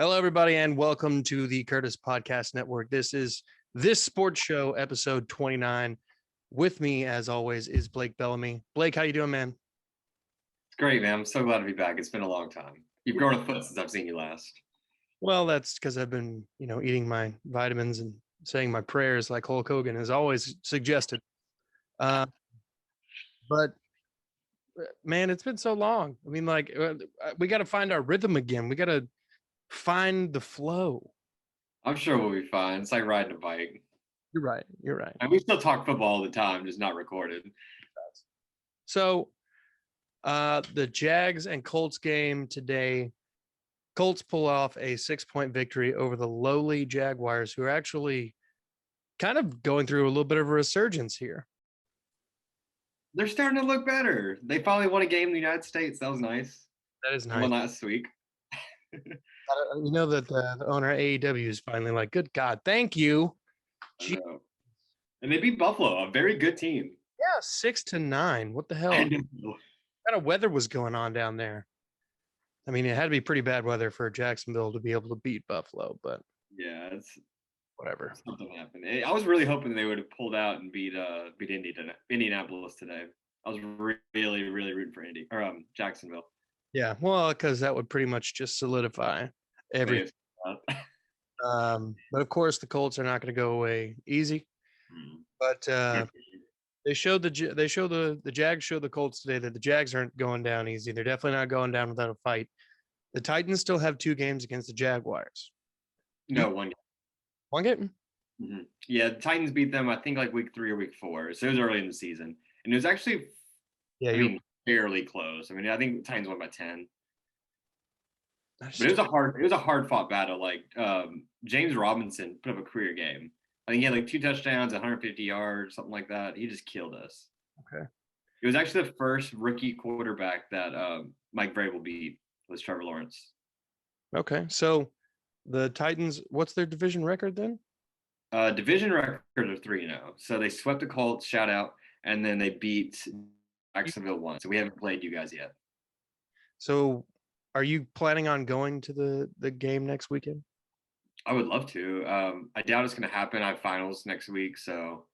Hello, everybody, and welcome to the Curtis Podcast Network. This is This Sports Show, episode 29. With me, as always, is Blake Bellamy. Blake, how you doing, man? It's great, man. I'm so glad to be back. It's been a long time. You've grown a foot since I've seen you last. Well, that's because I've been, eating my vitamins and saying my prayers like Hulk Hogan has always suggested. But, man, it's been so long. I mean, we got to find our rhythm again. We got to find the flow. I'm sure we'll be fine. It's like riding a bike. You're right. You're right. And we still talk football all the time, just not recorded. So, the Jags and Colts game today. Colts pull off a 6-point victory over the lowly Jaguars, who are actually kind of going through a little bit of a resurgence here. They're starting to look better. They finally won a game in the United States. That was nice. That is nice. Won last week. You know that the owner of AEW is finally like, good God, thank you. And they beat Buffalo, a very good team. Yeah, 6-9. What the hell? What kind of weather was going on down there? I mean, it had to be pretty bad weather for Jacksonville to be able to beat Buffalo, but yeah, it's whatever. Something happened. I was really hoping they would have pulled out and beat Indianapolis today. I was really rooting for Jacksonville. Yeah, well, because that would pretty much just solidify everything. But of course, the Colts are not going to go away easy. But the Jags showed the Colts today that the Jags aren't going down easy. They're definitely not going down without a fight. The Titans still have 2 games against the Jaguars. No, one game. One game? Mm-hmm. Yeah, the Titans beat them, I think, like week 3 or week 4. So it was early in the season. And it was actually, fairly close. I mean, I think the Titans won by 10. But it was a hard fought battle. Like James Robinson put up a career game. I think he had like 2 touchdowns, 150 yards, something like that. He just killed us. Okay. It was actually the first rookie quarterback that Mike Vrabel beat was Trevor Lawrence. Okay, so the Titans, what's their division record then? Division record of 3-0. So they swept the Colts, shout out, and then they beat Jacksonville once. So we haven't played you guys yet. So are you planning on going to the game next weekend? I would love to. I doubt it's going to happen. I have finals next week, so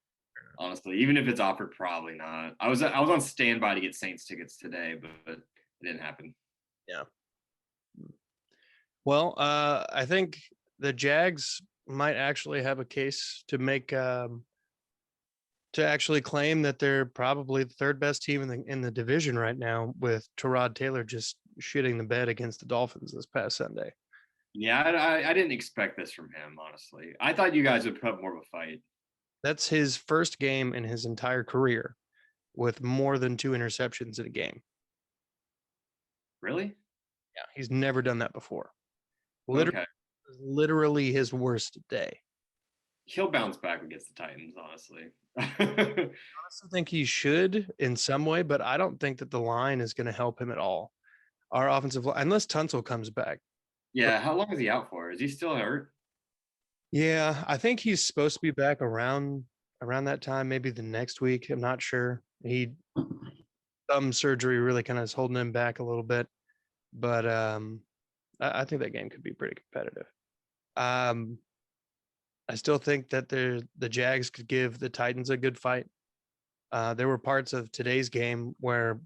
honestly, even if it's offered, probably not. I was on standby to get Saints tickets today, but it didn't happen. Yeah. Well, I think the Jags might actually have a case to make to actually claim that they're probably the 3rd best team in the division right now, with Tyrod Taylor just shitting the bed against the Dolphins this past Sunday. Yeah, I didn't expect this from him, honestly. I thought you guys would put up more of a fight. That's his first game in his entire career with more than 2 interceptions in a game. Really? Yeah, he's never done that before. Literally his worst day. He'll bounce back against the Titans, honestly. I honestly think he should in some way, but I don't think that the line is going to help him at all. Our offensive line, unless Tunsil comes back. Yeah, how long is he out for? Is he still hurt? Yeah, I think he's supposed to be back around that time, maybe the next week. I'm not sure. Thumb surgery really kind of is holding him back a little bit, but I think that game could be pretty competitive. I still think that the Jags could give the Titans a good fight. There were parts of today's game where,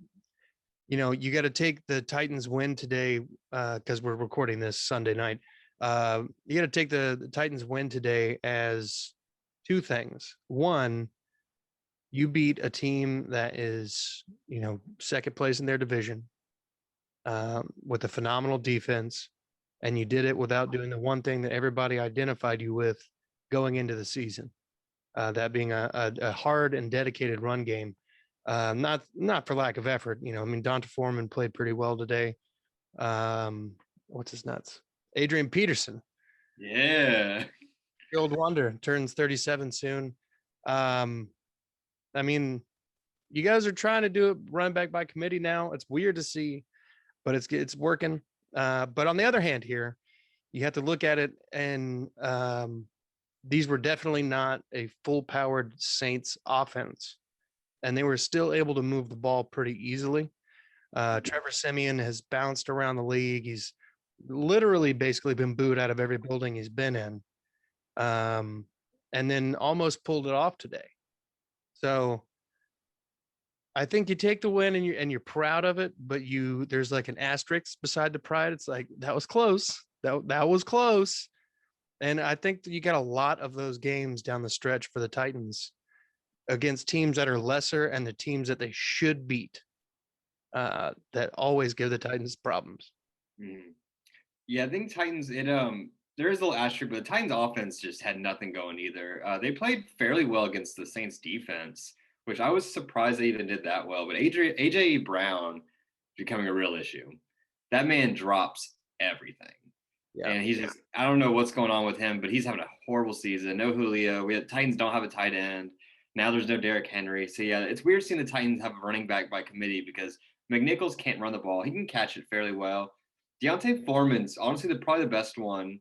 you got to take the Titans win today because we're recording this Sunday night. You got to take the Titans win today as 2 things. One, you beat a team that is, 2nd place in their division with a phenomenal defense, and you did it without doing the one thing that everybody identified you with going into the season, that being a hard and dedicated run game. Not for lack of effort. Donta Foreman played pretty well today. What's his nuts? Adrian Peterson. Yeah. The old wonder turns 37 soon. You guys are trying to do it run back by committee now. It's weird to see, but it's working. But on the other hand here, you have to look at it, and these were definitely not a full-powered Saints offense, and they were still able to move the ball pretty easily. Trevor Siemian has bounced around the league. He's literally basically been booed out of every building he's been in. And then almost pulled it off today. So I think you take the win and you're proud of it, but there's like an asterisk beside the pride. It's like that was close. That was close. And I think that you got a lot of those games down the stretch for the Titans against teams that are lesser and the teams that they should beat. That always give the Titans problems. Mm. Yeah, I think Titans. There is a little asterisk, but the Titans offense just had nothing going either. They played fairly well against the Saints defense, which I was surprised they even did that well. But AJ Brown becoming a real issue. That man drops everything. Yeah. And he's just, I don't know what's going on with him, but he's having a horrible season. No Julio. Titans don't have a tight end. Now there's no Derrick Henry. So yeah, it's weird seeing the Titans have a running back by committee because McNichols can't run the ball. He can catch it fairly well. Deontay Foreman's honestly probably the best one.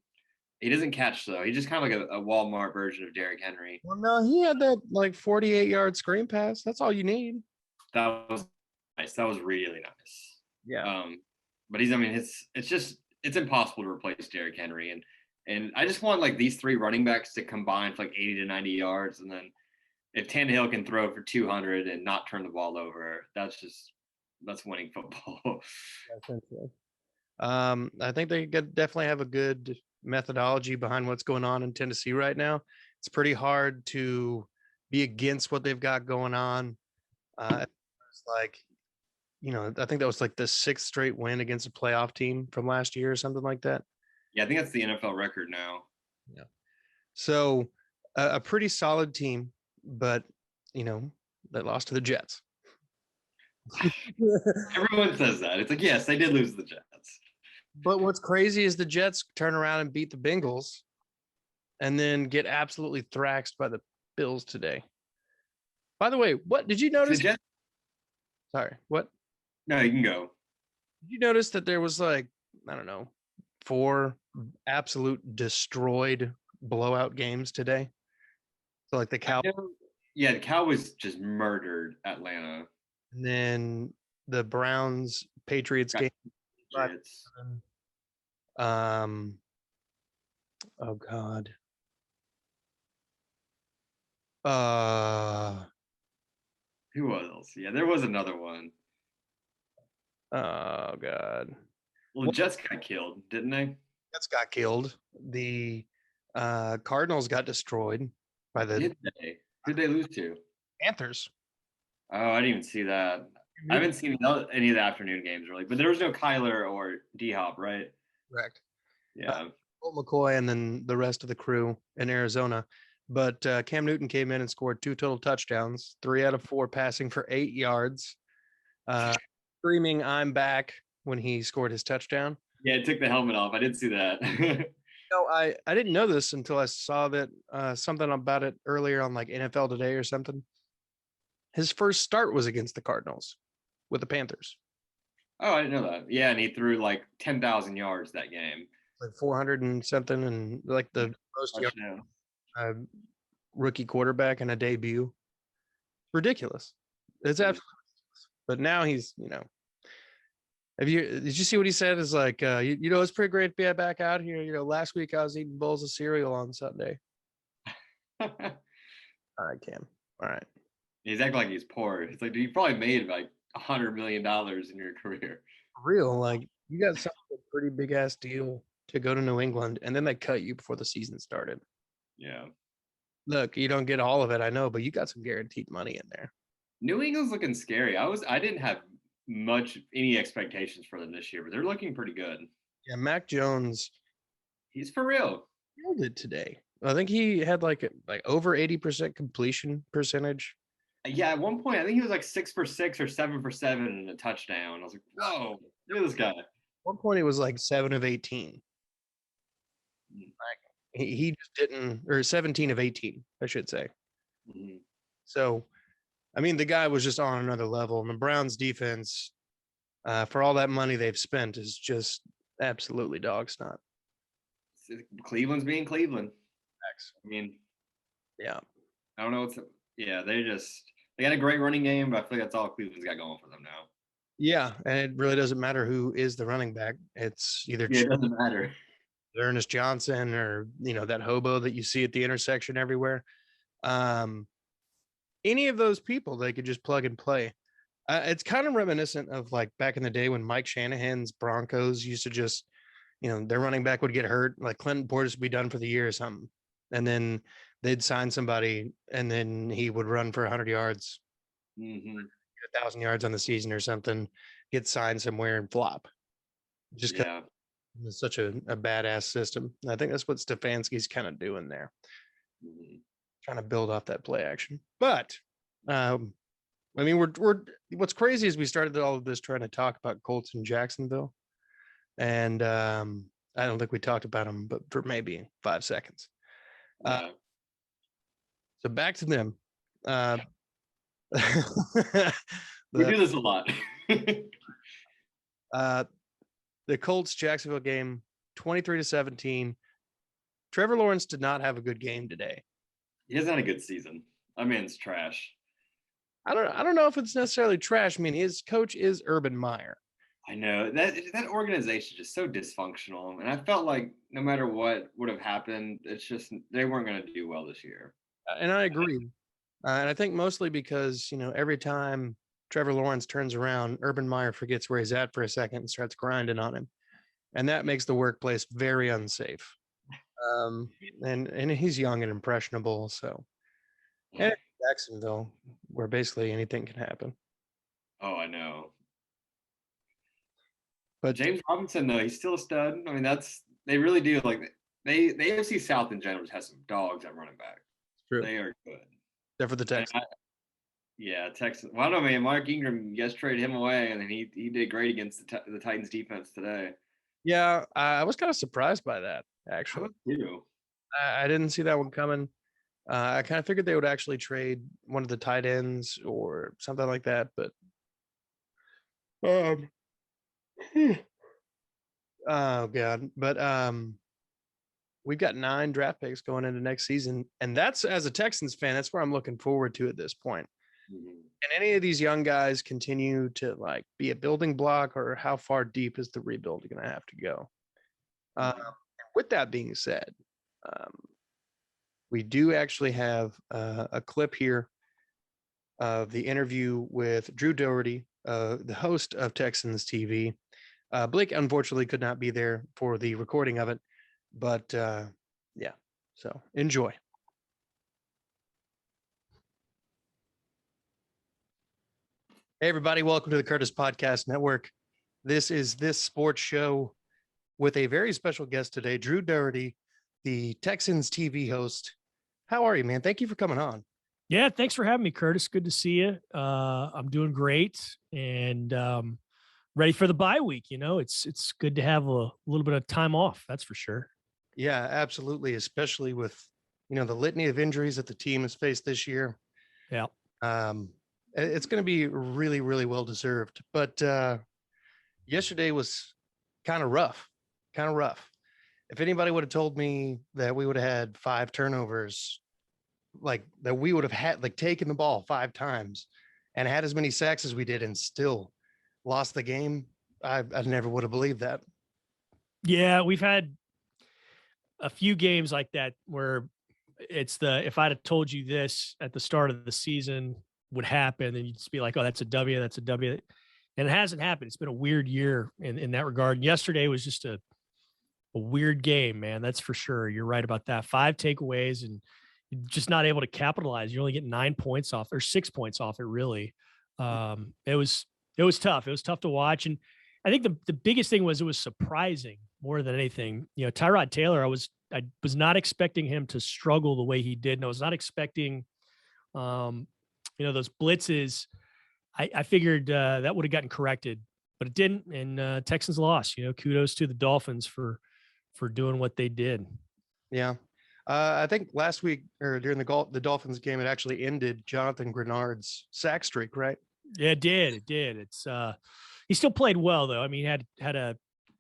He doesn't catch though. He's just kind of like a Walmart version of Derrick Henry. Well, no, he had that like 48-yard screen pass. That's all you need. That was nice. That was really nice. Yeah. But it's impossible to replace Derrick Henry, and I just want like these three running backs to combine for like 80 to 90 yards, and then if Tannehill can throw for 200 and not turn the ball over, that's winning football. I think they could definitely have a good methodology behind what's going on in Tennessee right now. It's pretty hard to be against what they've got going on. It's like, I think that was like the 6th straight win against a playoff team from last year or something like that. Yeah, I think that's the NFL record now. Yeah. So a pretty solid team, but they lost to the Jets. Everyone says that. It's like, yes, they did lose to the Jets. But what's crazy is the Jets turn around and beat the Bengals and then get absolutely thrashed by the Bills today. By the way, what did you notice? Sorry, what? No, you can go. Did you notice that there was like, I don't know, 4 absolute destroyed blowout games today? So like the Cowboys. Yeah, the Cowboys just murdered Atlanta. And then the Browns Patriots game. Oh God. Who else? Yeah, there was another one. Oh God. Well, Jets got killed, didn't they? Jets got killed. The Cardinals got destroyed by the. Did they? Who'd they lose to? Panthers. Oh, I didn't even see that. I haven't seen any of the afternoon games really, but there was no Kyler or D-Hop, right? Correct. Yeah. Colt McCoy and then the rest of the crew in Arizona. But Cam Newton came in and scored 2 total touchdowns, 3 out of 4 passing for 8 yards. Screaming, "I'm back," when he scored his touchdown. Yeah, it took the helmet off. I didn't see that. I didn't know this until I saw that something about it earlier on like NFL Today or something. His first start was against the Cardinals with the Panthers. Oh, I didn't know that. Yeah, and he threw like 10,000 yards that game. Like 400 and something, and like the most rookie quarterback in a debut. Ridiculous. It's absolutely ridiculous. But now he's, did you see what he said? Is like, it's pretty great to be back out here. Last week I was eating bowls of cereal on Sunday. All right, Cam. All right. He's acting like he's poor. It's like, dude, you probably made like $100 million in your career. For real, like you got some pretty big ass deal to go to New England, and then they cut you before the season started. Yeah. Look, you don't get all of it, I know, but you got some guaranteed money in there. New England's looking scary. I didn't have any expectations for them this year, but they're looking pretty good. Yeah, Mac Jones, he's for real. Killed it today. I think he had like over 80% completion percentage. Yeah, at one point I think he was like 6 for 6 or 7 for 7 and a touchdown. I was like, whoa, look at this guy. At one point he was like 7 of 18. Like he just didn't, or 17 of 18, I should say. Mm-hmm. So, I mean, the guy was just on another level, and the Browns defense, for all that money they've spent, is just absolutely dog snot. Cleveland's being Cleveland. I mean, yeah. I don't know they got a great running game, but I feel like that's all Cleveland's got going for them now. Yeah, and it really doesn't matter who is the running back. It's either Yeah, it doesn't matter. Ernest Johnson or that hobo that you see at the intersection everywhere. Um, any of those people they could just plug and play. It's kind of reminiscent of like back in the day when Mike Shanahan's Broncos used to just, their running back would get hurt, like Clinton Portis would be done for the year or something, and then they'd sign somebody, and then he would run for 100 yards, 1,000 yards on the season or something, get signed somewhere and flop. Just because it's such a badass system. I think that's what Stefanski's kind of doing there, trying to build off that play action. But I mean, we're what's crazy is we started all of this trying to talk about Colts in Jacksonville, and I don't think we talked about them, but for maybe 5 seconds. So back to them. We do this a lot. The Colts Jacksonville game, 23-17. Trevor Lawrence did not have a good game today. He hasn't had a good season. I mean, it's trash. I don't know if it's necessarily trash. I mean, his coach is Urban Meyer. I know that organization is just so dysfunctional, and I felt like no matter what would have happened, it's just they weren't going to do well this year. And I agree, and I think mostly because every time Trevor Lawrence turns around, Urban Meyer forgets where he's at for a second and starts grinding on him, and that makes the workplace very unsafe. And he's young and impressionable, so. And Jacksonville, where basically anything can happen. Oh, I know. But James Robinson, though, he's still a stud. I mean, they really do like the AFC South in general has some dogs at running back. True. They are good. Except for the Texans. Texans. Well, I don't know, man. Mark Ingram just traded him away, and then he did great against the Titans defense today. Yeah, I was kind of surprised by that, actually. I didn't see that one coming. I kind of figured they would actually trade one of the tight ends or something like that, but oh god. But we've got 9 draft picks going into next season, and that's, as a Texans fan, that's where I'm looking forward to at this point. And any of these young guys continue to like be a building block, or how far deep is the rebuild going to have to go? With that being said, we do actually have a clip here of the interview with Drew Dougherty, the host of Texans TV. Blake unfortunately could not be there for the recording of it, but yeah, so enjoy. Hey, everybody, welcome to the Curtis Podcast Network. This is This Sports Show with a very special guest today, Drew Dougherty, the Texans TV host. How are you, man? Thank you for coming on. Yeah, thanks for having me, Curtis. Good to see you. I'm doing great and ready for the bye week. It's good to have a little bit of time off. That's for sure. Yeah, absolutely. Especially with, the litany of injuries that the team has faced this year. Yeah. It's going to be really, really well deserved. But yesterday was kind of rough. If anybody would have told me that we would have had 5 turnovers, like that we would have had like taken the ball 5 times and had as many sacks as we did and still lost the game, I never would have believed that. Yeah, we've had a few games like that where if I'd have told you this at the start of the season would happen, then you'd just be like, oh, that's a W. And it hasn't happened. It's been a weird year in that regard. And yesterday was just a weird game, man. That's for sure. You're right about that. 5 takeaways and you're just not able to capitalize. You only get 9 points off or 6 points off it, really. It was tough. It was tough to watch. And I think the biggest thing was it was surprising more than anything. Tyrod Taylor, I was not expecting him to struggle the way he did. And I was not expecting, those blitzes. I figured that would have gotten corrected, but it didn't. And Texans lost. Kudos to the Dolphins for doing what they did. Yeah. I think last week or during the Dolphins game, it actually ended Jonathan Grenard's sack streak, right? Yeah, it did. It's he still played well though. I mean, I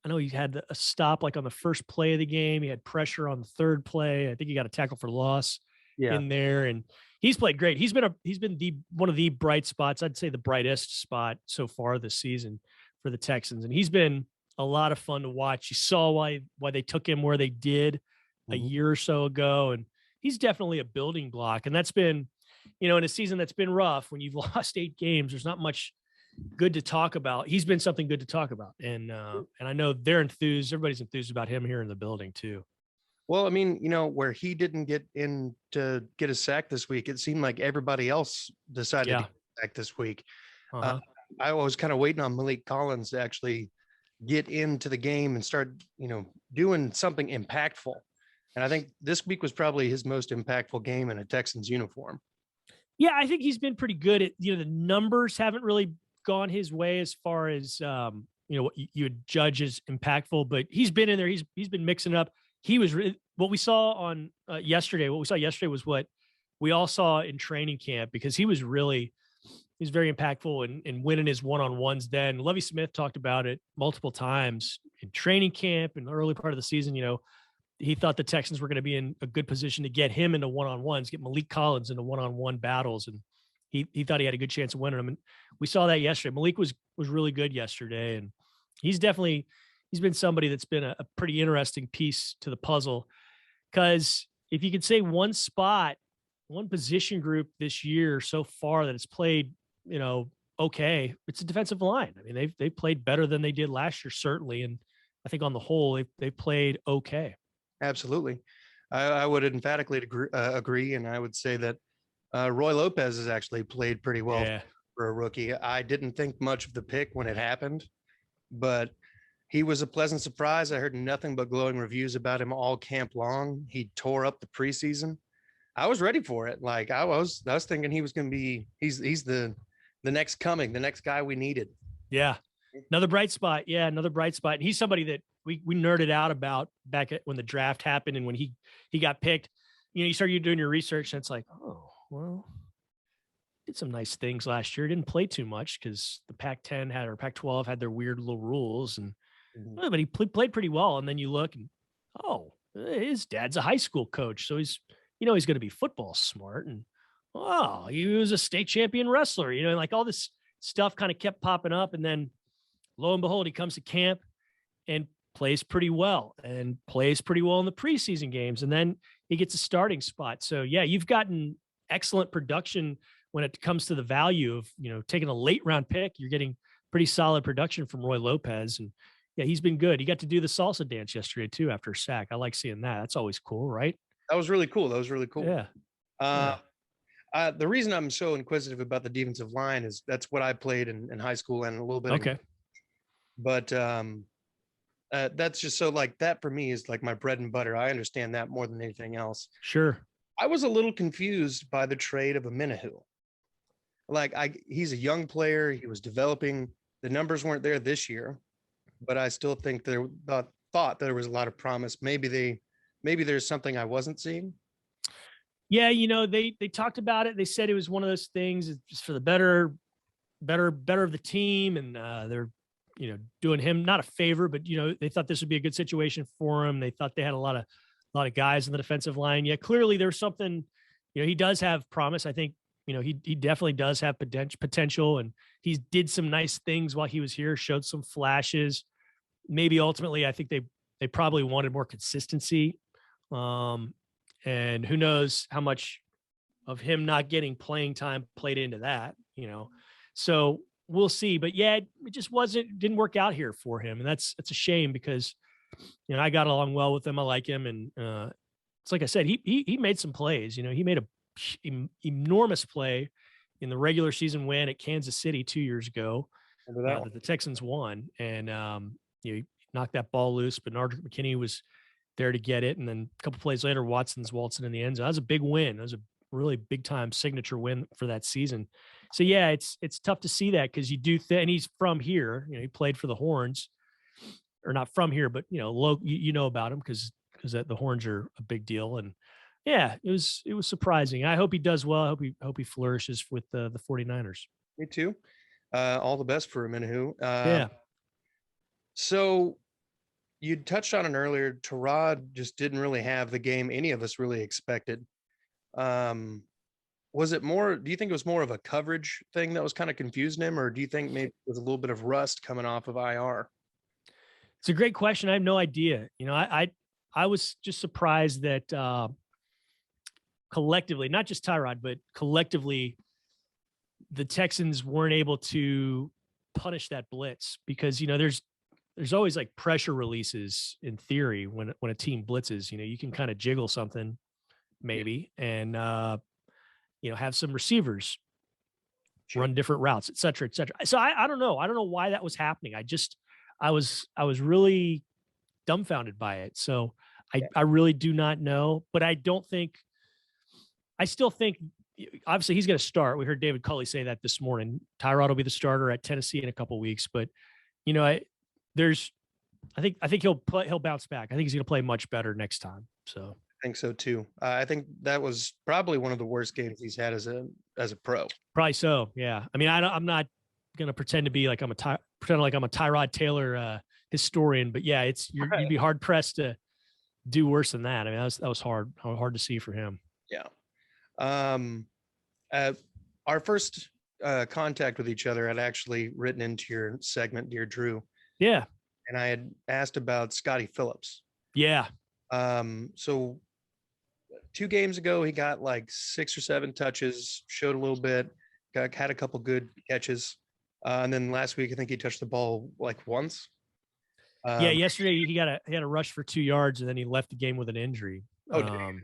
know he had a stop like on the first play of the game. He had pressure on the third play. I think he got a tackle for loss in there, and He's played great. He's been the one of the bright spots. I'd say the brightest spot so far this season for the Texans, and he's been a lot of fun to watch. You saw why they took him where they did a year or so ago, and he's definitely a building block. And that's been, in a season that's been rough, when you've lost 8 games, there's not much good to talk about. He's been something good to talk about, and I know they're enthused. Everybody's enthused about him here in the building too. Well, I mean, where he didn't get in to get a sack this week, it seemed like everybody else decided to get a sack this week. I was kind of waiting on Malik Collins to actually get into the game and start, doing something impactful. And I think this week was probably his most impactful game in a Texans uniform. Yeah, I think he's been pretty good at, the numbers haven't really gone his way as far as, what you would judge as impactful, but he's been in there. He's been mixing up. He was what we saw on yesterday. What we saw yesterday was what we all saw in training camp, because he's very impactful in winning his one-on-ones. Then Lovie Smith talked about it multiple times in training camp in the early part of the season. He thought the Texans were going to be in a good position to get him into one-on-ones, get Malik Collins into one-on-one battles. And he thought he had a good chance of winning them. And we saw that yesterday. Malik was really good yesterday. And he's been somebody that's been a pretty interesting piece to the puzzle, because if you could say one position group this year so far that has played, okay, it's a defensive line. I mean, they've played better than they did last year, certainly. And I think on the whole, they played okay. Absolutely. I would emphatically agree. And I would say that Roy Lopez has actually played pretty well for a rookie. I didn't think much of the pick when it happened, but he was a pleasant surprise. I heard nothing but glowing reviews about him all camp long. He tore up the preseason. I was ready for it. Like I was thinking he was going to be, he's the next coming, the next guy we needed. Yeah. Another bright spot. Yeah. Another bright spot. And he's somebody that we nerded out about back when the draft happened. And when he got picked, you started doing your research, and it's like, oh, well, did some nice things last year. Didn't play too much because the Pac-10 or Pac-12 had their weird little rules, and but he played pretty well. And then you look and, oh, his dad's a high school coach, so he's going to be football smart. And oh, he was a state champion wrestler. Like all this stuff kind of kept popping up, and then lo and behold, he comes to camp and plays pretty well in the preseason games, and then he gets a starting spot. So yeah, you've gotten excellent production when it comes to the value of taking a late round pick. You're getting pretty solid production from Roy Lopez, and yeah, he's been good. He got to do the salsa dance yesterday too after a sack. I like seeing that. That's always cool, right? That was really cool. Yeah. The reason I'm so inquisitive about the defensive line is that's what I played in high school and a little bit. Okay. But that's just so, like, that for me is like my bread and butter. I understand that more than anything else. Sure. I was a little confused by the trade of Amenahu. Like he's a young player. He was developing. The numbers weren't there this year, but I still think thought there was a lot of promise. Maybe there's something I wasn't seeing. Yeah, they talked about it. They said it was one of those things just for the better of the team, and they're doing him not a favor, but they thought this would be a good situation for him. They thought they had a lot of guys in the defensive line. Yeah, clearly there's something. He does have promise. I think he definitely does have potential, and he did some nice things while he was here. Showed some flashes. Maybe ultimately, I think they probably wanted more consistency. And who knows how much of him not getting playing time played into that, so we'll see. But yeah, it just didn't work out here for him. And that's a shame, because, I got along well with him. I like him. And it's like I said, he made some plays. He made a enormous play in the regular season win at Kansas City 2 years ago that the Texans won. And, he knocked that ball loose, but Bernard McKinney was there to get it. And then a couple plays later, Watson's waltzing in the end zone. That was a big win. That was a really big time signature win for that season. So yeah, it's tough to see that, because you do and he's from here. He played for the Horns, or not from here, but you know about him because the Horns are a big deal. And yeah, it was surprising. I hope he does well. I hope he flourishes with the 49ers. Me too. All the best for Amenahu. Yeah. So you touched on it earlier. Tyrod just didn't really have the game any of us really expected. Was it more? Do you think it was more of a coverage thing that was kind of confusing him, or do you think maybe it was a little bit of rust coming off of IR? It's a great question. I have no idea. I was just surprised that collectively, not just Tyrod, but collectively, the Texans weren't able to punish that blitz because there's always like pressure releases in theory when a team blitzes. You can kind of jiggle something maybe and have some receivers run different routes, et cetera, et cetera. So I don't know. I don't know why that was happening. I was really dumbfounded by it. So I really do not know, but I still think obviously he's going to start. We heard David Culley say that this morning. Tyrod will be the starter at Tennessee in a couple of weeks, but I think he'll bounce back. I think he's going to play much better next time. So I think so too. I think that was probably one of the worst games he's had as a pro. Probably so. Yeah. I mean, I'm not going to pretend to be like I'm a Tyrod Taylor historian, but yeah, you'd be hard pressed to do worse than that. I mean, that was hard to see for him. Yeah. Our first contact with each other had actually written into your segment, Dear Drew. Yeah. And I had asked about Scotty Phillips. Yeah. So 2 games ago, he got like 6 or 7 touches, showed a little bit, had a couple good catches. And then last week, I think he touched the ball like once. Yesterday he had a rush for 2 yards and then he left the game with an injury. I didn't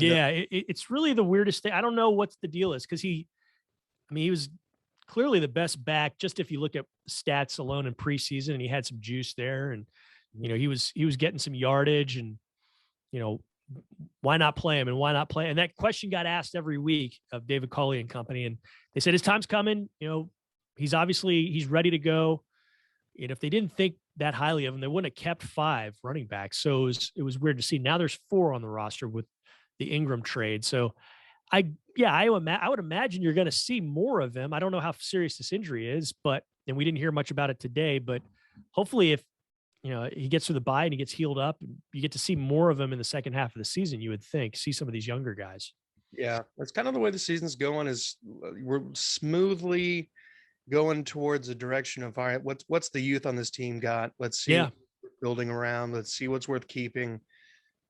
know. It's really the weirdest thing. I don't know what the deal is because he was clearly the best back just if you look at stats alone in preseason, and he had some juice there, and he was getting some yardage, and why not play him and why not play? And that question got asked every week of David Culley and company, and they said his time's coming. He's ready to go. And if they didn't think that highly of him, they wouldn't have kept 5 running backs. So it was weird to see. Now there's 4 on the roster with the Ingram trade. So I would imagine you're going to see more of him. I don't know how serious this injury is, and we didn't hear much about it today, but hopefully if he gets through the bye and he gets healed up, you get to see more of him in the second half of the season. You would think, see some of these younger guys. Yeah, that's kind of the way the season's going. Is we're smoothly going towards a direction of, all right, what's the youth on this team got? Let's see what we're building around. Let's see what's worth keeping.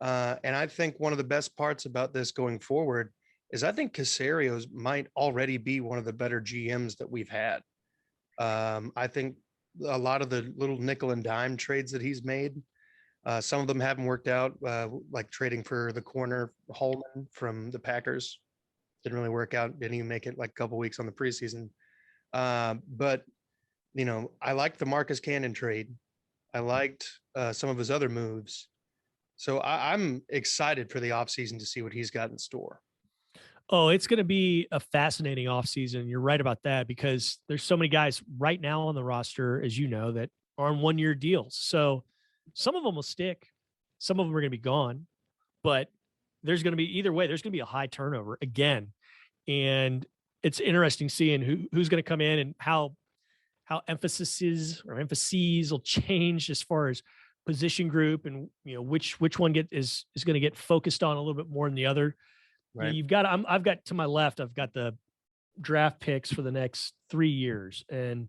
And I think one of the best parts about this going forward is I think Caserio's might already be one of the better GMs that we've had. I think a lot of the little nickel and dime trades that he's made, some of them haven't worked out, like trading for the corner Holman from the Packers. Didn't really work out. Didn't even make it like a couple weeks on the preseason. But I liked the Marcus Cannon trade. I liked some of his other moves. So I'm excited for the offseason to see what he's got in store. Oh, it's going to be a fascinating offseason. You're right about that because there's so many guys right now on the roster, as you know, that are on 1-year deals. So some of them will stick. Some of them are going to be gone. But there's going to be, either way, there's going to be a high turnover again. And it's interesting seeing who's going to come in and how emphases will change as far as position group and which one is going to get focused on a little bit more than the other. Right. I've got to my left, I've got the draft picks for the next 3 years, and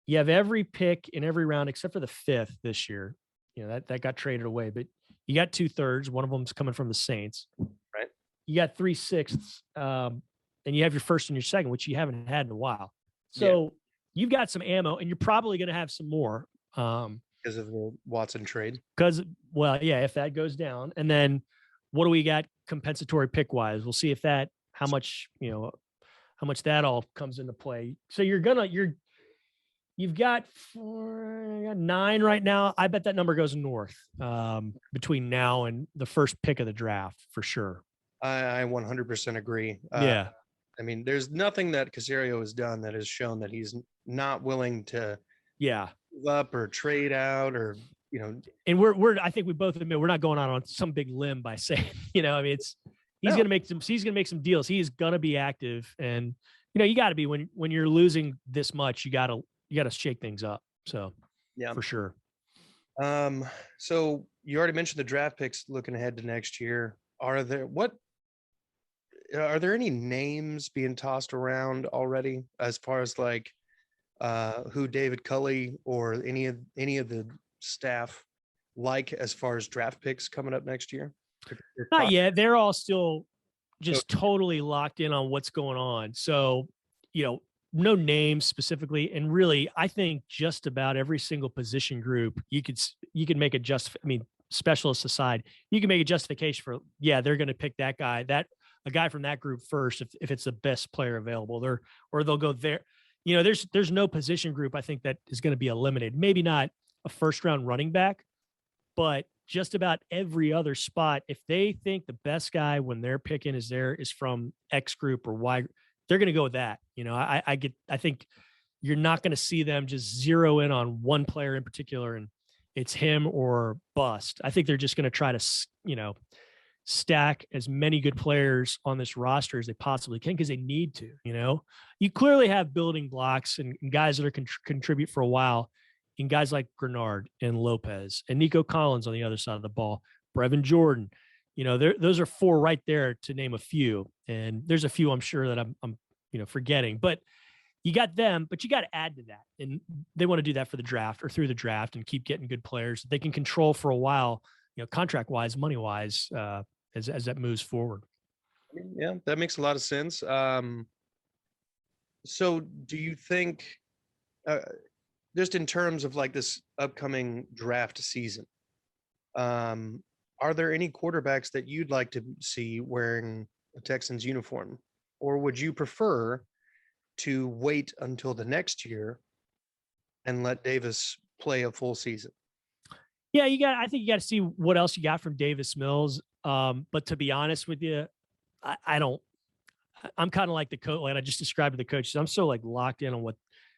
you have every pick in every round except for the 5th this year. That got traded away, but you got 2/3. One of them's coming from the Saints. Right. You got 3/6, and you have your first and your second, which you haven't had in a while. So you've got some ammo, and you're probably going to have some more because of the Watson trade. If that goes down, and then what do we got compensatory pick wise? We'll see if how much that all comes into play. So you've got 9 right now. I bet that number goes north between now and the first pick of the draft for sure. I 100% agree. Yeah. I mean, there's nothing that Caserio has done that has shown that he's not willing to give up or trade out or, And I think we both admit we're not going out on some big limb by saying, he's going to make some deals. He is going to be active, and you got to be when you're losing this much, you got to shake things up. So yeah, for sure. So you already mentioned the draft picks looking ahead to next year. are there any names being tossed around already as far as like who David Culley or any of the staff like as far as draft picks coming up next year? Not yet. They're all still just totally locked in on what's going on. So, no names specifically. And really, I think just about every single position group you could make a specialists aside, you can make a justification for, they're going to pick that guy, a guy from that group first, if it's the best player available there, or they'll go there. There's no position group I think that is going to be eliminated. Maybe not a first round running back, but just about every other spot, if they think the best guy when they're picking is from X group or Y, they're going to go with that. I think you're not going to see them just zero in on one player in particular and it's him or bust. I think they're just going to try to, stack as many good players on this roster as they possibly can because they need to. You clearly have building blocks and guys that are contribute for a while, in guys like Grenard and Lopez and Nico Collins on the other side of the ball, Brevin Jordan. Those are four right there to name a few. And there's a few I'm sure that I'm forgetting, but you got them, but you got to add to that. And they want to do that for the draft or through the draft and keep getting good players that they can control for a while, contract wise, money wise, as that moves forward. Yeah, that makes a lot of sense. So do you think, just in terms of like this upcoming draft season, are there any quarterbacks that you'd like to see wearing a Texans uniform, or would you prefer to wait until the next year and let Davis play a full season? Yeah, I think you got to see what else you got from Davis Mills. But to be honest with you, I'm kind of like the coach, like I just described to the coaches. I'm so like locked in on what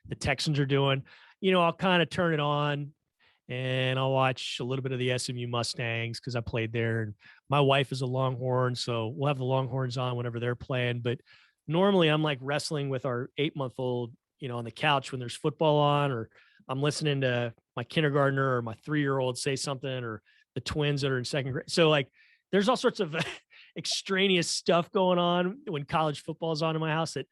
the Texans are doing. I'll kind of turn it on and I'll watch a little bit of the SMU Mustangs because I played there. And my wife is a Longhorn, so we'll have the Longhorns on whenever they're playing. But normally I'm like wrestling with our 8-month-old, on the couch when there's football on, or I'm listening to my kindergartner or my 3-year-old say something, or the twins that are in second grade. So like there's all sorts of extraneous stuff going on when college football is on in my house that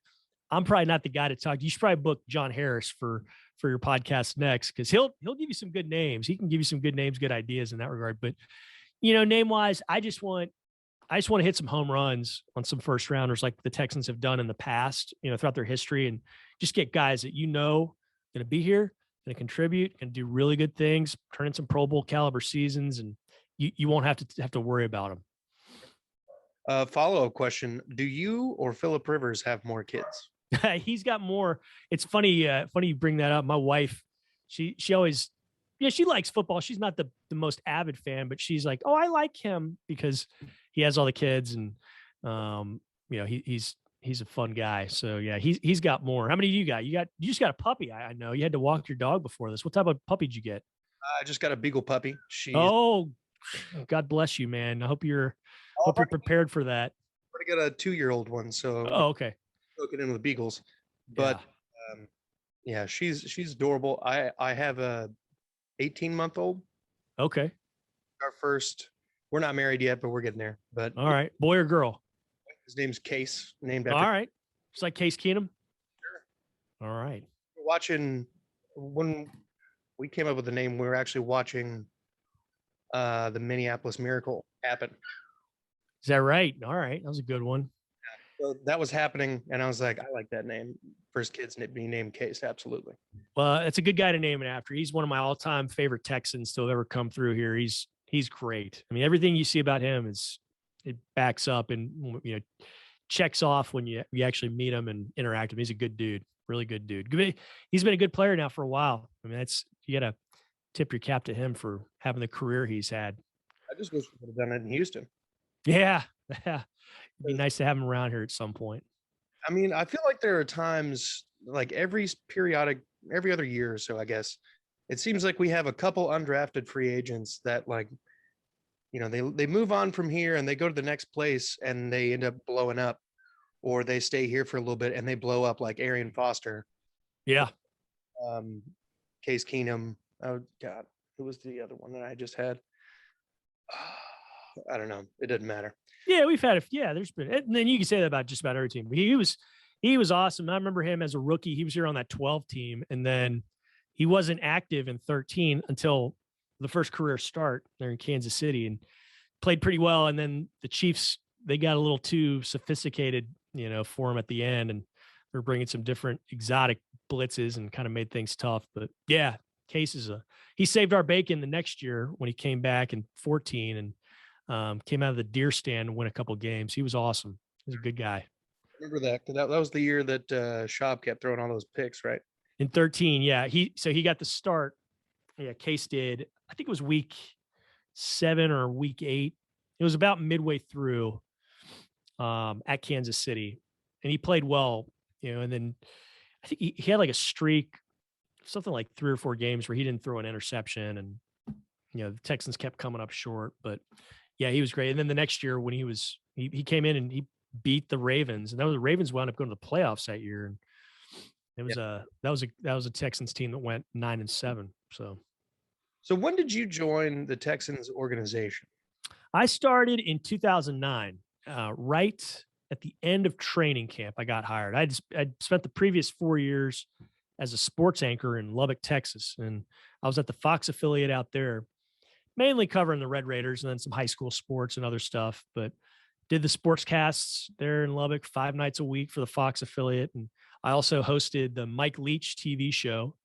I'm probably not the guy to talk to. You should probably book John Harris for your podcast next, because he'll give you some good names. He can give you some good names, good ideas in that regard. But name wise, I just want to hit some home runs on some first rounders like the Texans have done in the past, throughout their history, and just get guys that going to be here, going to contribute, and do really good things, turn in some Pro Bowl caliber seasons, and you won't have to worry about them. Follow-up question: do you or Phillip Rivers have more kids? He's got more. It's funny. Funny you bring that up. My wife, she always, she likes football. She's not the most avid fan, but she's like, oh, I like him because he has all the kids, and he's a fun guy. So yeah, he's got more. How many do you got? You just got a puppy. I know you had to walk your dog before this. What type of puppy did you get? I just got a beagle puppy. Oh, God bless you, man. I hope you're prepared for that. I got a 2-year-old one, so okay. Broken in with beagles, but she's adorable. I have a 18-month-old. Okay. Our first. We're not married yet, but we're getting there. But all right, boy or girl? His name's Case. Named after. All right, it's like Case Keenum. Sure. All right. Watching when we came up with the name, we were actually watching the Minneapolis Miracle happen. Is that right? All right, that was a good one. So that was happening, and I was like, I like that name. First kid's being named Case, absolutely. Well, it's a good guy to name it after. He's one of my all-time favorite Texans to have ever come through here. He's great. I mean, everything you see about him it backs up and checks off when you actually meet him and interact with him. He's a good dude, really good dude. He's been a good player now for a while. I mean, you got to tip your cap to him for having the career he's had. I just wish we would have done it in Houston. Yeah. It'd be nice to have him around here at some point. I mean, I feel like there are times, like every other year or so, I guess, it seems like we have a couple undrafted free agents that, like, they move on from here and they go to the next place and they end up blowing up, or they stay here for a little bit and they blow up, like Arian Foster. Yeah. Case Keenum. Oh God, who was the other one that I just had? I don't know. It didn't matter. Yeah, we've had there's been, and then you can say that about just about every team. He was awesome. I remember him as a rookie. He was here on that 12 team, and then he wasn't active in 13 until the first career start there in Kansas City, and played pretty well. And then the Chiefs, they got a little too sophisticated, for him at the end, and they're bringing some different exotic blitzes and kind of made things tough. But yeah, Case he saved our bacon the next year when he came back in 14 and came out of the deer stand and won a couple games. He was awesome. He's a good guy. Remember that was the year that Schaub kept throwing all those picks, right? In 13, yeah. He got the start. Yeah, Case did. I think it was week 7 or week 8. It was about midway through at Kansas City, and he played well, and then I think he had like a streak, something like 3 or 4 games where he didn't throw an interception, and the Texans kept coming up short. But yeah, he was great. And then the next year when he came in and he beat the Ravens, and the Ravens wound up going to the playoffs that year. And it was that was a Texans team that went 9-7. So when did you join the Texans organization? I started in 2009, right at the end of training camp. I got hired. I'd spent the previous 4 years as a sports anchor in Lubbock, Texas, and I was at the Fox affiliate out there, mainly covering the Red Raiders and then some high school sports and other stuff. But did the sportscasts there in Lubbock 5 nights a week for the Fox affiliate, and I also hosted the Mike Leach TV show,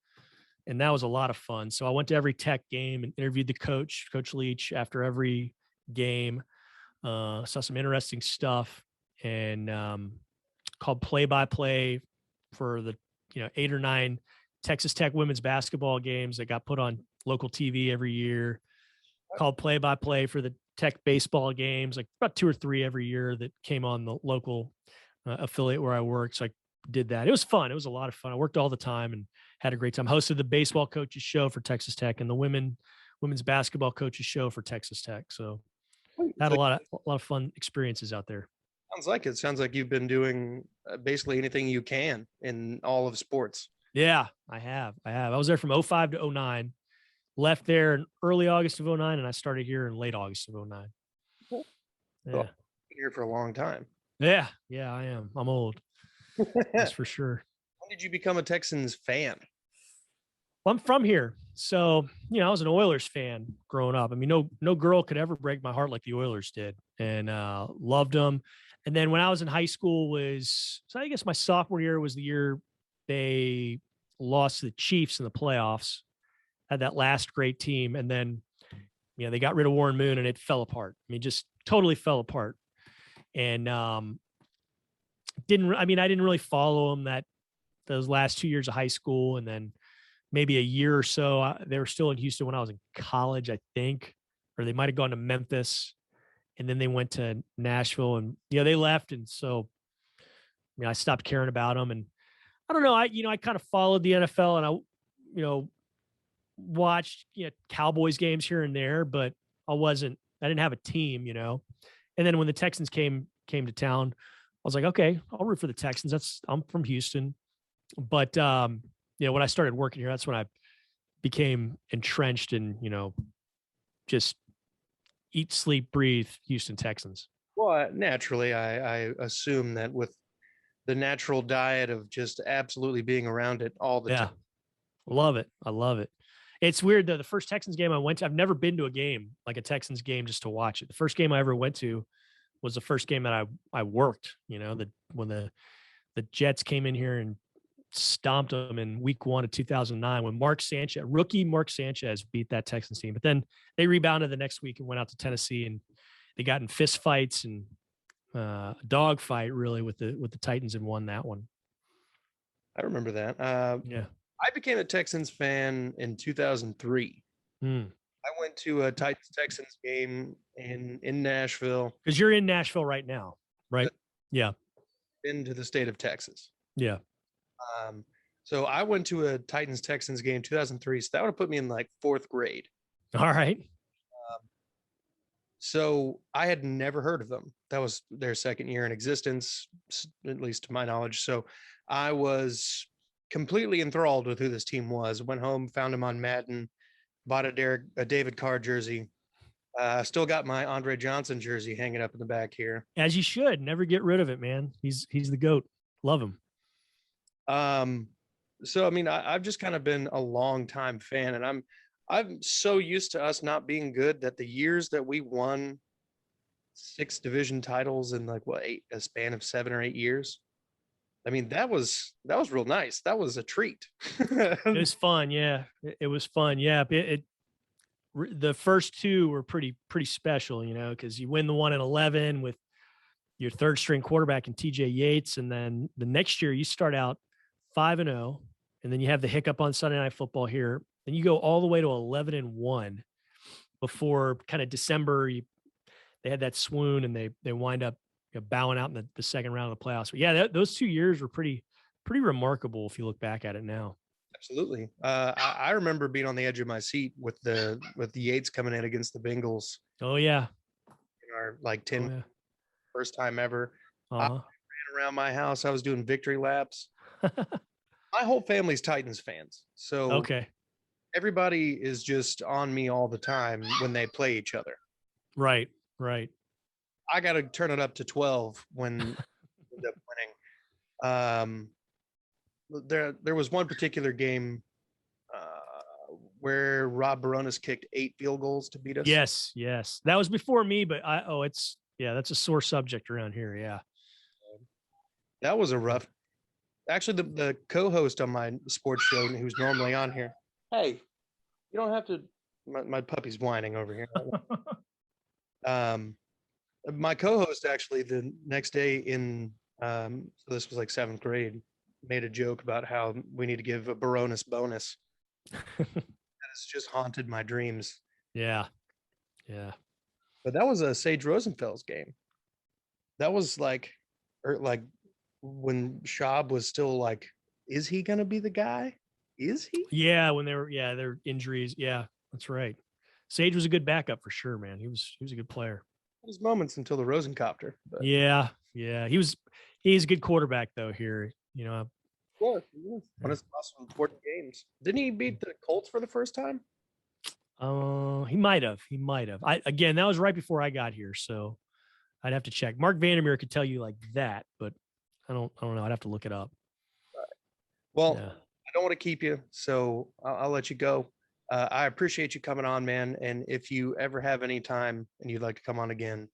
and that was a lot of fun. So I went to every Tech game and interviewed the coach, Coach Leach, after every game. Saw some interesting stuff, and called play-by-play for the 8 or 9 Texas Tech women's basketball games that got put on local TV every year. Called play-by-play for the Tech baseball games, like about 2 or 3 every year that came on the local affiliate where I worked. So I did that. It was fun. It was a lot of fun. I worked all the time and had a great time. Hosted the baseball coaches show for Texas Tech and the women's basketball coaches show for Texas Tech. So had a lot of fun experiences out there. Sounds like you've been doing basically anything you can in all of sports. Yeah, I have. I was there from 05 to 09. Left there in early August of 09, and I started here in late August of 09. Cool. Yeah. Well, been here for a long time. Yeah, I am. I'm old. That's for sure. When did you become a Texans fan? Well, I'm from here. So, I was an Oilers fan growing up. I mean, no girl could ever break my heart like the Oilers did, and loved them. And then when I was in high school I guess my sophomore year was the year they lost to the Chiefs in the playoffs, had that last great team. And then, they got rid of Warren Moon and it fell apart. I mean, just totally fell apart. And I didn't really follow them those last 2 years of high school. And then maybe a year or so, they were still in Houston when I was in college, I think, or they might've gone to Memphis. And then they went to Nashville and, they left. And so, I stopped caring about them. And I don't know, I kind of followed the NFL and I, watched, Cowboys games here and there, but I didn't have a team, And then when the Texans came to town, I was like, okay, I'll root for the Texans. I'm from Houston. But, when I started working here, that's when I became entrenched in, just eat, sleep, breathe Houston Texans. Well, naturally, I assume that with the natural diet of just absolutely being around it all the time. Love it. I love it. It's weird though. The first Texans game I went to, I've never been to a game, like a Texans game, just to watch it. The first game I ever went to was the first game that I worked, when the Jets came in here and stomped them in week 1 of 2009 when rookie Mark Sanchez beat that Texans team. But then they rebounded the next week and went out to Tennessee, and they got in fist fights and a dog fight really with the Titans and won that one. I remember that. Yeah. I became a Texans fan in 2003. I went to a Titans-Texans game in Nashville. Because you're in Nashville right now, right? Yeah. Into the state of Texas. Yeah. So I went to a Titans-Texans game 2003. So that would have put me in like 4th grade. All right. So I had never heard of them. That was their second year in existence, at least to my knowledge. So I was completely enthralled with who this team was. Went home, found him on Madden, bought a David Carr jersey, I still got my Andre Johnson jersey hanging up in the back here. As you should. Never get rid of it, man. He's the GOAT. Love him. So I mean, I've just kind of been a long time fan, and I'm so used to us not being good that the years that we won 6 division titles in like a span of 7 or 8 years. I mean, that was real nice. That was a treat. It was fun. Yeah. It was fun. Yeah. The first 2 were pretty special, because you win the one in 11 with your third string quarterback in TJ Yates. And then the next year you start out 5-0, and then you have the hiccup on Sunday Night Football here. Then you go all the way to 11-1 before kind of December. They had that swoon, and they wind up bowing out in the second round of the playoffs. But yeah, those 2 years were pretty remarkable if you look back at it now. Absolutely. I remember being on the edge of my seat with the Yates coming in against the Bengals. Oh yeah. In our like 10 first time ever. I ran around my house. I was doing victory laps. My whole family's Titans fans. So okay. Everybody is just on me all the time when they play each other. Right. I got to turn it up to 12 when we end up winning. There was one particular game where Rob Baronis kicked 8 field goals to beat us. Yes. That was before me, but that's a sore subject around here. Yeah. That was a rough. Actually, the co-host on my sports show, who's normally on here. Hey, you don't have to. My puppy's whining over here. My co-host actually the next day so this was like 7th grade, made a joke about how we need to give a Baronis bonus. It's just haunted my dreams. Yeah. But that was a Sage Rosenfeld's game. That was like when Schaub was still like, is he going to be the guy? Is he? Yeah. When their injuries. Yeah, that's right. Sage was a good backup for sure, man. He was a good player. His moments until the Rosencopter. But. Yeah. He's a good quarterback though here, Won his last 40 games. Didn't he beat the Colts for the first time? He might have. Again, that was right before I got here, so I'd have to check. Mark Vandermeer could tell you like that, but I don't know. I'd have to look it up. Right. Well, yeah. I don't want to keep you, so I'll let you go. I appreciate you coming on, man. And if you ever have any time and you'd like to come on again,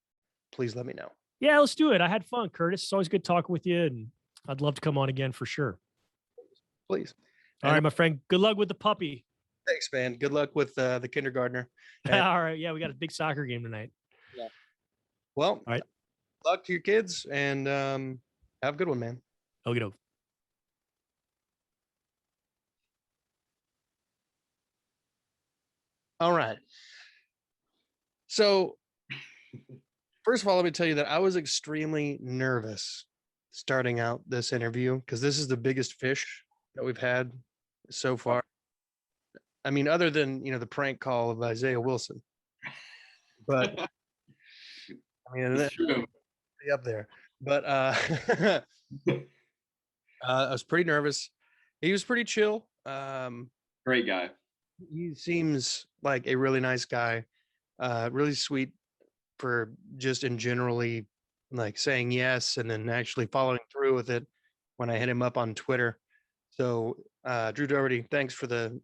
please let me know. Yeah, let's do it. I had fun, Curtis. It's always good talking with you, and I'd love to come on again for sure. Please. All right, my friend. Good luck with the puppy. Thanks, man. Good luck with the kindergartner. All right. Yeah, we got a big soccer game tonight. Yeah. Well, all right. Good luck to your kids, and have a good one, man. Okie doke. All right. So, first of all, let me tell you that I was extremely nervous starting out this interview because this is the biggest fish that we've had so far. I mean, other than, the prank call of Isaiah Wilson. But, I mean, that's up there. But I was pretty nervous. He was pretty chill. Great guy. He seems like a really nice guy, really sweet for just in generally like saying yes and then actually following through with it when I hit him up on Twitter. So Drew Dougherty, thanks for the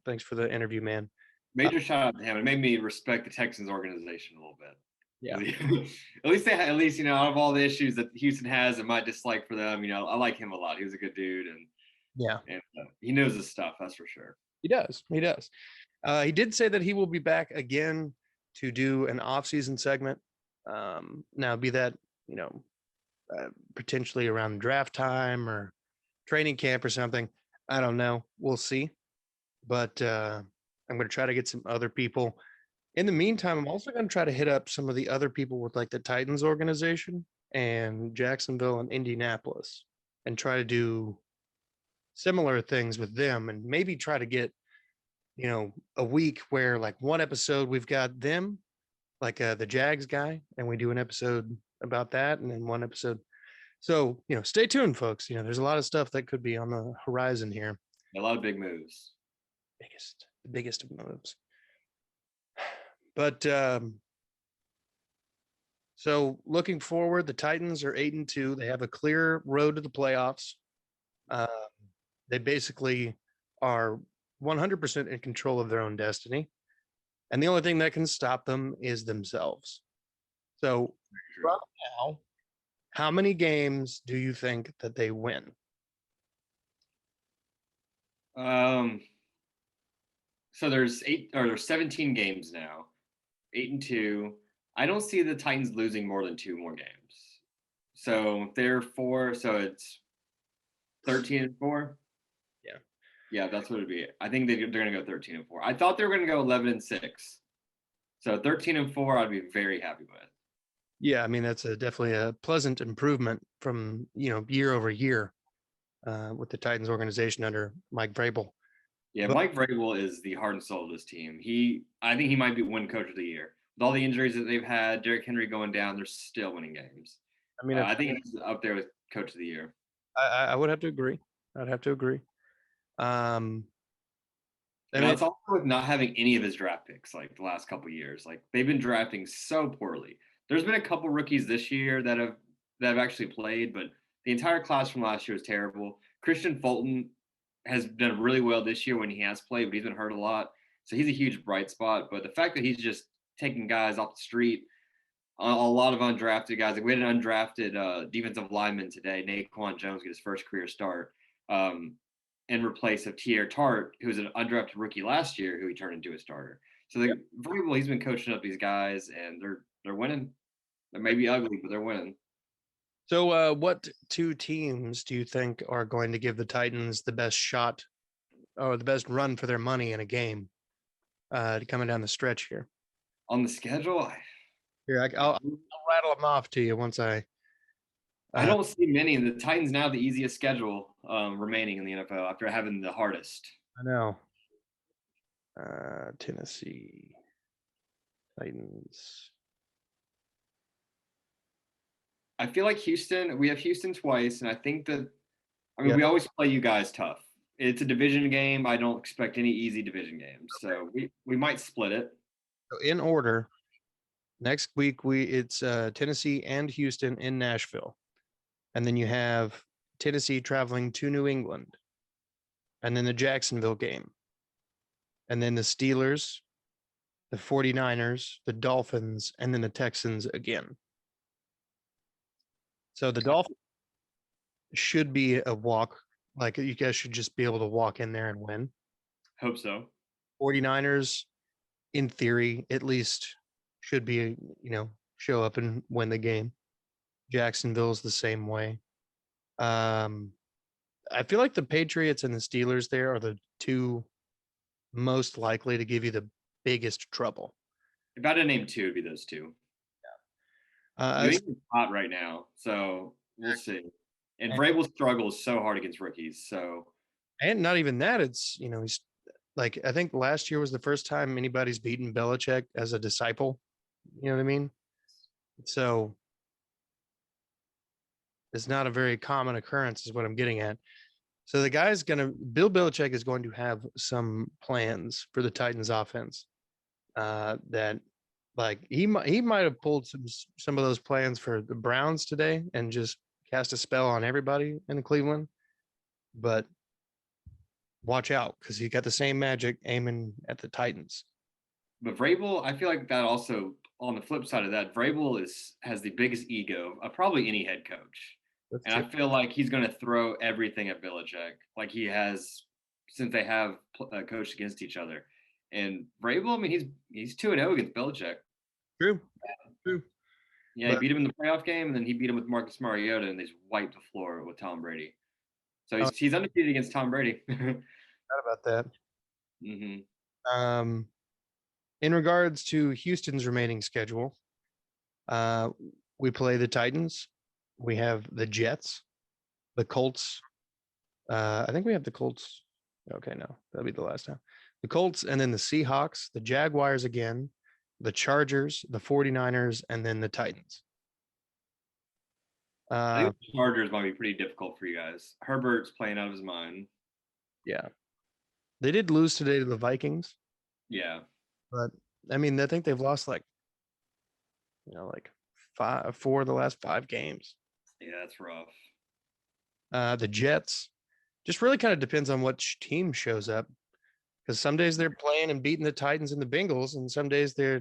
interview, man. Major shout out to him. It made me respect the Texans organization a little bit. Yeah. at least out of all the issues that Houston has and my dislike for them, I like him a lot. He was a good dude, and he knows his stuff. That's for sure. He does. He did say that he will be back again to do an off-season segment. Now, be that potentially around draft time or training camp or something. I don't know. We'll see. But I'm going to try to get some other people. In the meantime, I'm also going to try to hit up some of the other people with like the Titans organization and Jacksonville and Indianapolis and try to do similar things with them and maybe try to get, a week where like one episode we've got them, like the Jags guy, and we do an episode about that and then one episode. So, stay tuned, folks. There's a lot of stuff that could be on the horizon here. A lot of big moves. The biggest of moves. But So looking forward, the Titans are 8-2. They have a clear road to the playoffs. Uh, they basically are 100% in control of their own destiny. And the only thing that can stop them is themselves. So right now, how many games do you think that they win? So there's 17 games now, 8-2. I don't see the Titans losing more than 2 more games. So they're 4, so it's 13-4. Yeah. Yeah, that's what it'd be. I think they're going to go 13-4. I thought they were going to go 11-6. So 13-4, I'd be very happy with. Yeah, I mean that's definitely a pleasant improvement from year over year with the Titans organization under Mike Vrabel. Yeah, But, Mike Vrabel is the heart and soul of this team. I think he might be win coach of the year. With all the injuries that they've had, Derrick Henry going down, they're still winning games. I mean, I think he's up there with coach of the year. I would have to agree. I'd have to agree. And it's also with not having any of his draft picks like the last couple of years. Like they've been drafting so poorly. There's been a couple rookies this year that have actually played, but the entire class from last year was terrible. Christian Fulton has done really well this year when he has played, but he's been hurt a lot. So he's a huge bright spot. But the fact that he's just taking guys off the street, a lot of undrafted guys. Like we had an undrafted defensive lineman today, Naquan Jones, get his first career start. In replace of Tier Tart, who was an undrafted rookie last year, who he turned into a starter. So Vrabel, he's been coaching up these guys, and they're winning. They may be ugly, but they're winning. So, what 2 teams do you think are going to give the Titans the best shot or the best run for their money in a game coming down the stretch here? On the schedule, I'll rattle them off to you once I don't see many. The Titans now have the easiest schedule remaining in the NFL after having the hardest. I know. Tennessee Titans. I feel like Houston. We have Houston twice, and I think that. We always play you guys tough. It's a division game. I don't expect any easy division games, so we might split it. So in order, next week it's Tennessee and Houston in Nashville, and then you have Tennessee traveling to New England, and then the Jacksonville game, and then the Steelers, the 49ers, the Dolphins, and then the Texans again. So the Dolphins should be a walk. Like you guys should just be able to walk in there and win. Hope so. 49ers, in theory, at least should be, show up and win the game. Jacksonville's the same way. I feel like the Patriots and the Steelers there are the 2 most likely to give you the biggest trouble. If I had to name 2, it'd be those 2. New England's hot right now, so we'll see. And Vrabel struggles so hard against rookies. So, and not even that, it's he's like I think last year was the first time anybody's beaten Belichick as a disciple. You know what I mean? So it's not a very common occurrence, is what I'm getting at. So the guy's Bill Belichick is going to have some plans for the Titans offense that. Like he might have pulled some of those plans for the Browns today and just cast a spell on everybody in Cleveland. But watch out, because he got the same magic aiming at the Titans. But Vrabel, I feel like that also, on the flip side of that, Vrabel has the biggest ego of probably any head coach. That's true. I feel like he's going to throw everything at Belichick, like he has since they have coached against each other. And Vrabel, he's 2-0 against Belichick. True. Yeah, he beat him in the playoff game, and then he beat him with Marcus Mariota, and they just wiped the floor with Tom Brady. So he's undefeated against Tom Brady. Not about that. Mm-hmm. In regards to Houston's remaining schedule, we play the Titans. We have the Jets, the Colts. I think we have the Colts. Okay, no, that'll be the last time. The Colts, and then the Seahawks, the Jaguars again, the Chargers, the 49ers, and then the Titans. I think the Chargers might be pretty difficult for you guys. Herbert's playing out of his mind. Yeah. They did lose today to the Vikings. Yeah. But, I think they've lost like 4 of the last 5 games. Yeah, that's rough. The Jets just really kind of depends on which team shows up, because some days they're playing and beating the Titans and the Bengals, and some days they're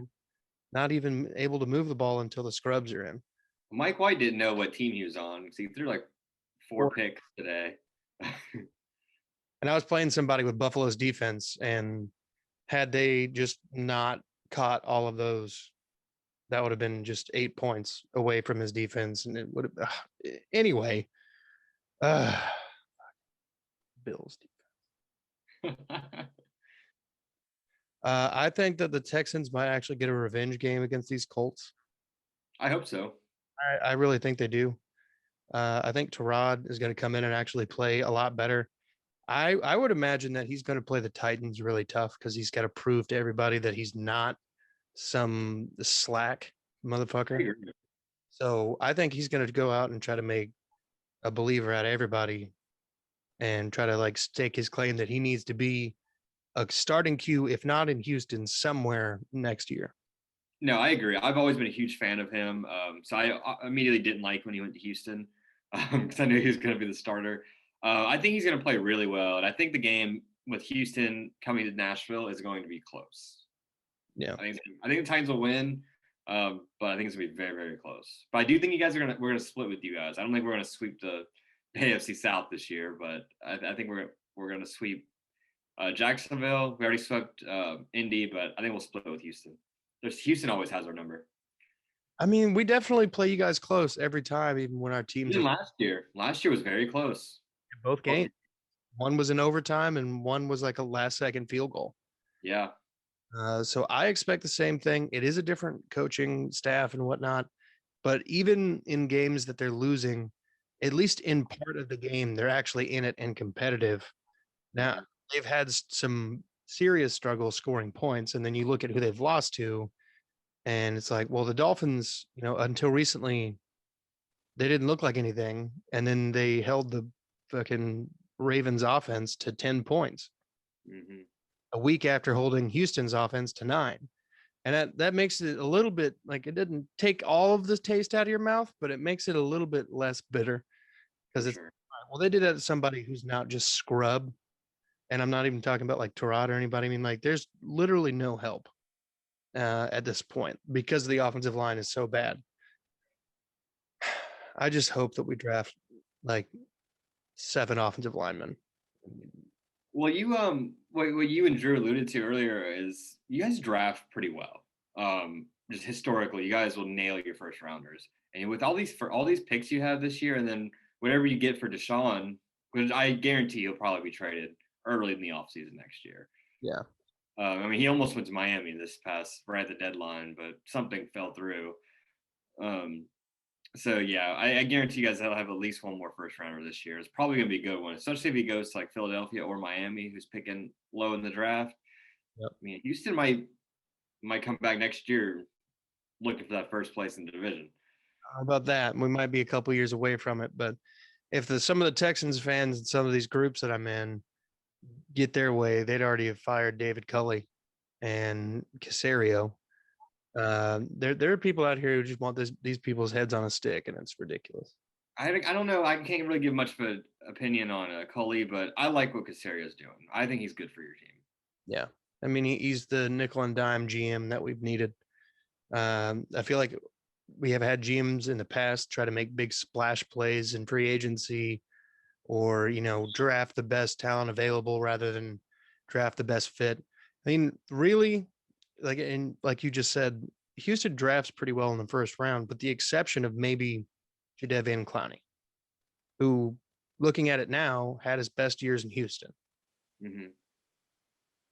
not even able to move the ball until the scrubs are in. Mike White didn't know what team he was on because he threw like 4 picks today. And I was playing somebody with Buffalo's defense, and had they just not caught all of those, that would have been just 8 points away from his defense, and it would have. Anyway, Bills defense. I think that the Texans might actually get a revenge game against these Colts. I hope so. I really think they do. I think Tyrod is going to come in and actually play a lot better. I would imagine that he's going to play the Titans really tough, because he's got to prove to everybody that he's not some slack motherfucker. So I think he's going to go out and try to make a believer out of everybody, and try to like stake his claim that he needs to be a starting Q, if not in Houston, somewhere next year. No, I agree. I've always been a huge fan of him. So I immediately didn't like when he went to Houston, because I knew he was going to be the starter. I think he's going to play really well. And I think the game with Houston coming to Nashville is going to be close. Yeah. I think the Titans will win, but I think it's going to be very, very close. But I do think we're going to split with you guys. I don't think we're going to sweep the AFC South this year, but I think we're going to sweep Jacksonville. We already swept Indy, but I think we'll split with Houston. Houston always has our number. I mean, we definitely play you guys close every time, even when our teams. Even last year was very close. Both games. One was in overtime, and one was like a last-second field goal. Yeah. So I expect the same thing. It is a different coaching staff and whatnot, but even in games that they're losing, at least in part of the game, they're actually in it and competitive. Now, they've had some serious struggle scoring points, and then you look at who they've lost to, and it's like, well, the Dolphins, until recently, they didn't look like anything, and then they held the fucking Ravens offense to 10 points a week after holding Houston's offense to 9. And that makes it a little bit like, it didn't take all of the taste out of your mouth, but it makes it a little bit less bitter, because it's well, they did that to somebody who's not just scrub. And I'm not even talking about like Tyrod or anybody. I mean, like, there's literally no help at this point, because the offensive line is so bad. I just hope that we draft like 7 offensive linemen. Well, what you and Drew alluded to earlier is you guys draft pretty well. Just historically, you guys will nail your first rounders. And with all these picks you have this year, and then whatever you get for Deshaun, which I guarantee he'll probably be traded early in the offseason next year. Yeah. I mean, he almost went to Miami right at the deadline, but something fell through. So yeah, I guarantee you guys will have at least one more first rounder this year. It's probably going to be a good one, especially if he goes to like Philadelphia or Miami, who's picking low in the draft. Yep. I mean, Houston might come back next year looking for that first place in the division. How about that? We might be a couple years away from it, but if some of the Texans fans and some of these groups that I'm in get their way, they'd already have fired David Culley and Caserio. There are people out here who just want these people's heads on a stick, and it's ridiculous. I don't know. I can't really give much of an opinion on Culley, but I like what Caserio's doing. I think he's good for your team. Yeah. I mean, he's the nickel and dime GM that we've needed. I feel like we have had GMs in the past try to make big splash plays in free agency, or, draft the best talent available rather than draft the best fit. I mean, really, like you just said, Houston drafts pretty well in the first round, but the exception of maybe Jadeveon Clowney, who, looking at it now, had his best years in Houston. Mm-hmm.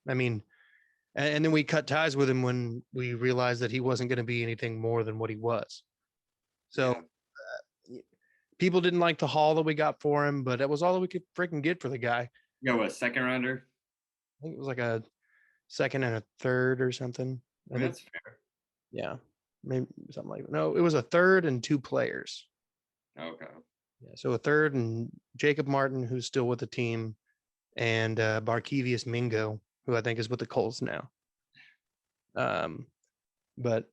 I mean, and then we cut ties with him when we realized that he wasn't going to be anything more than what he was. So people didn't like the haul that we got for him, but that was all that we could freaking get for the guy. You got a second rounder? I think it was like a second and a third or something. I mean, that's fair. Yeah, maybe something like that. No, it was a third and 2 players. Okay. Yeah, so a third and Jacob Martin, who's still with the team, and Barkevius Mingo, who I think is with the Colts now. But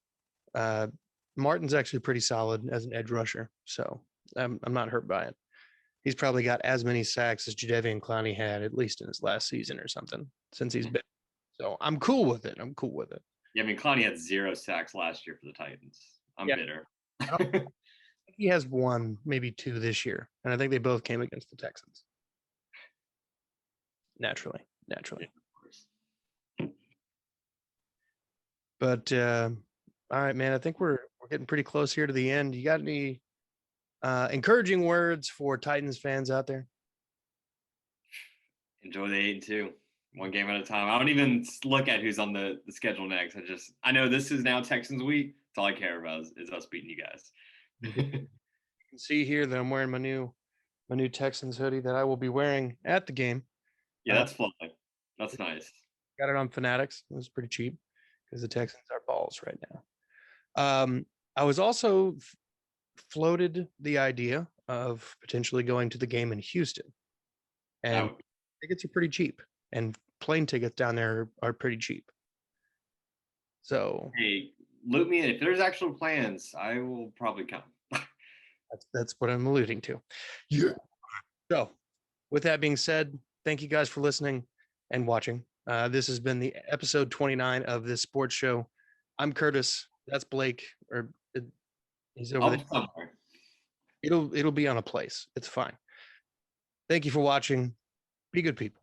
Martin's actually pretty solid as an edge rusher, so I'm not hurt by it. He's probably got as many sacks as Jadeveon Clowney had, at least in his last season or something, since he's been. So I'm cool with it. Yeah, I mean, Clowney had 0 sacks last year for the Titans. I'm bitter. He has 1, maybe 2 this year, and I think they both came against the Texans. Naturally. Yeah, of course. But all right, man. I think we're getting pretty close here to the end. You got any encouraging words for Titans fans out there? Enjoy the 8-2, one game at a time. I don't even look at who's on the schedule next. I know this is now Texans week. That's all I care about is us beating you guys. You can see here that I'm wearing my new Texans hoodie that I will be wearing at the game. Yeah, that's fun. That's nice. Got it on Fanatics. It was pretty cheap because the Texans are balls right now. I was also floated the idea of potentially going to the game in Houston, and tickets are pretty cheap, and plane tickets down there are pretty cheap. So hey, loop me in. If there's actual plans, I will probably come. that's what I'm alluding to. Yeah. So with that being said, thank you guys for listening and watching. This has been the episode 29 of this sports show. I'm Curtis. That's Blake. He's over there somewhere. It'll be on a place. It's fine. Thank you for watching. Be good people.